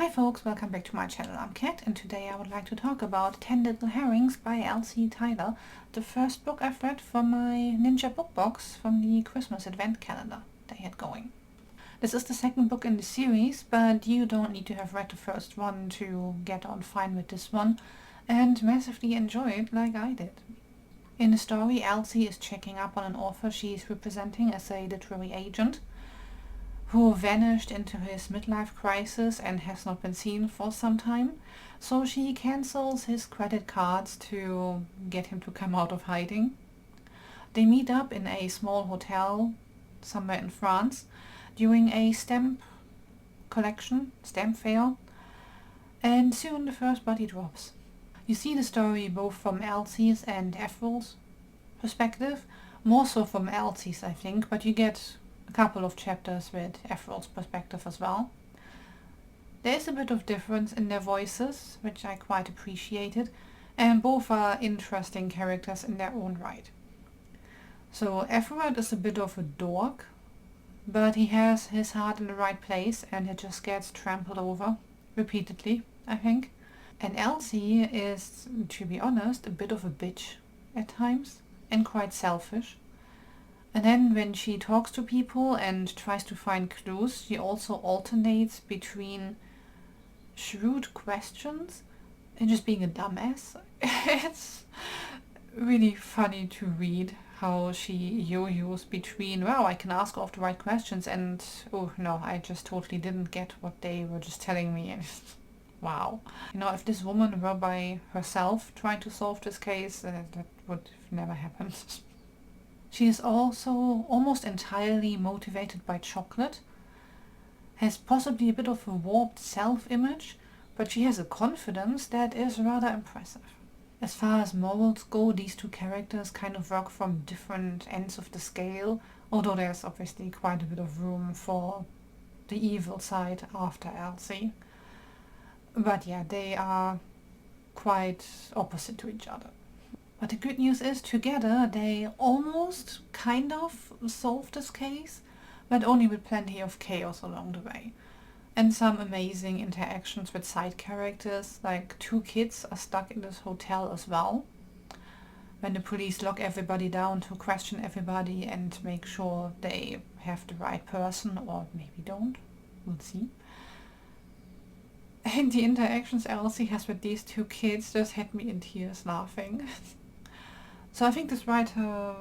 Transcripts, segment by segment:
Hi folks, welcome back to my channel. I'm Kat and today I would like to talk about 10 Little Herrings by Elsie Thirkettle, the first book I've read from my Ninja book box from the Christmas advent calendar they had going. This is the second book in the series, but you don't need to have read the first one to get on fine with this one and massively enjoy it like I did. In the story, Elsie is checking up on an author she is representing as a literary agent who vanished into his midlife crisis and has not been seen for some time, so she cancels his credit cards to get him to come out of hiding. They meet up in a small hotel somewhere in France during a stamp fair, and soon the first body drops. You see the story both from Elsie's and Ethelred's perspective, more so from Elsie's I think, but you get a couple of chapters with Ethelred's perspective as well. There is a bit of difference in their voices, which I quite appreciated, and both are interesting characters in their own right. So Ethelred is a bit of a dork, but he has his heart in the right place and it just gets trampled over repeatedly, I think. And Elsie is, to be honest, a bit of a bitch at times and quite selfish. And then when she talks to people and tries to find clues, she also alternates between shrewd questions and just being a dumbass. It's really funny to read how she yo-yos between, wow, I can ask all of the right questions, and oh no, I just totally didn't get what they were just telling me. Wow. You know, if this woman were by herself trying to solve this case, that would have never happened. She is also almost entirely motivated by chocolate, has possibly a bit of a warped self-image, but she has a confidence that is rather impressive. As far as morals go, these two characters kind of work from different ends of the scale, although there's obviously quite a bit of room for the evil side after Elsie. But yeah, they are quite opposite to each other. But the good news is, together they almost kind of solve this case, but only with plenty of chaos along the way. And some amazing interactions with side characters, like two kids are stuck in this hotel as well. When the police lock everybody down to question everybody and make sure they have the right person, or maybe don't, we'll see. And the interactions Elsie has with these two kids just had me in tears laughing. So I think this writer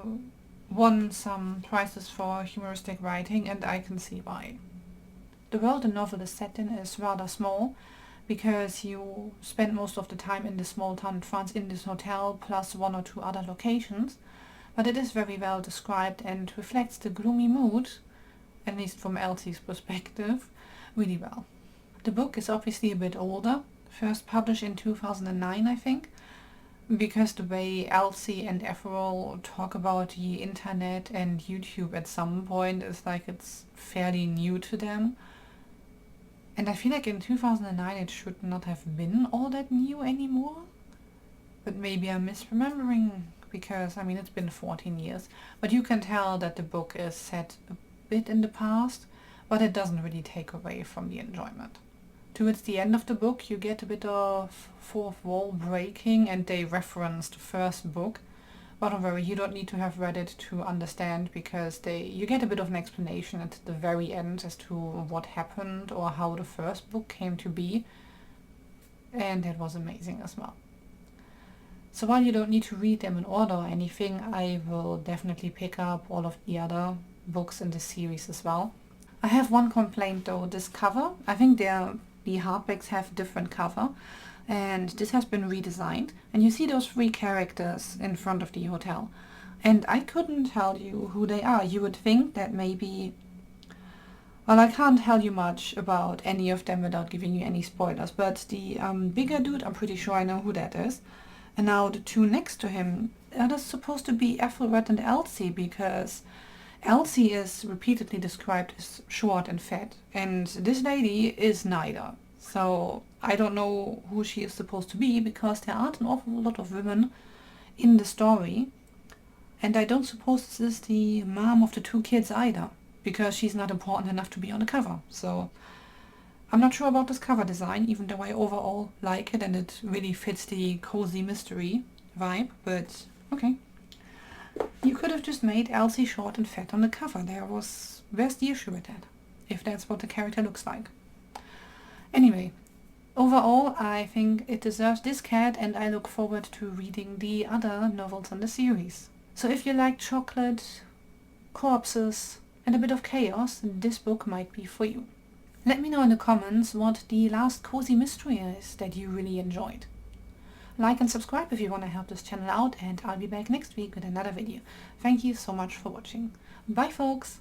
won some prizes for humoristic writing, and I can see why. The world the novel is set in is rather small, because you spend most of the time in this small town in France in this hotel, plus one or two other locations, but it is very well described and reflects the gloomy mood, at least from Elsie's perspective, really well. The book is obviously a bit older, first published in 2009 I think, because the way Elsie and Ethelred talk about the internet and YouTube at some point is like it's fairly new to them. And I feel like in 2009 it should not have been all that new anymore. But maybe I'm misremembering, because I mean it's been 14 years. But you can tell that the book is set a bit in the past, but it doesn't really take away from the enjoyment. Towards the end of the book you get a bit of fourth wall breaking and they reference the first book. But don't worry, you don't need to have read it to understand, because you get a bit of an explanation at the very end as to what happened or how the first book came to be. And it was amazing as well. So while you don't need to read them in order or anything, I will definitely pick up all of the other books in this series as well. I have one complaint though, this cover. I think the hardbacks have a different cover, and this has been redesigned, and you see those three characters in front of the hotel, and I couldn't tell you who they are. You would think that maybe, well, I can't tell you much about any of them without giving you any spoilers, but the bigger dude, I'm pretty sure I know who that is. And now the two next to him, that is supposed to be Ethelred and Elsie, because Elsie is repeatedly described as short and fat, and this lady is neither. So I don't know who she is supposed to be, because there aren't an awful lot of women in the story. And I don't suppose this is the mom of the two kids either, because she's not important enough to be on the cover. So I'm not sure about this cover design, even though I overall like it and it really fits the cozy mystery vibe, but okay. You could have just made Elsie short and fat on the cover. Where's the issue with that? If that's what the character looks like. Anyway, overall I think it deserves this cat and I look forward to reading the other novels in the series. So if you like chocolate, corpses and a bit of chaos, this book might be for you. Let me know in the comments what the last cozy mystery is that you really enjoyed. Like and subscribe if you want to help this channel out, and I'll be back next week with another video. Thank you so much for watching. Bye folks!